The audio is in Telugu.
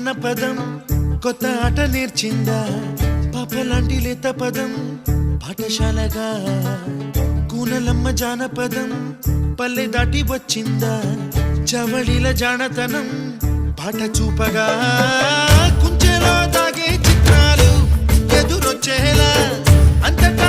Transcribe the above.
అన్న పదం కొత్త ఆట నేర్చిందా పాపలాంటి లేత పదం పాఠశాలగా కూనలమ్మ జానపదం పల్లె దాటి వచ్చిందా చవళిల జానతనం పాట చూపగా కుంచెలో దాగే చిత్రాలు ఎదురొచ్చేలా అంతటా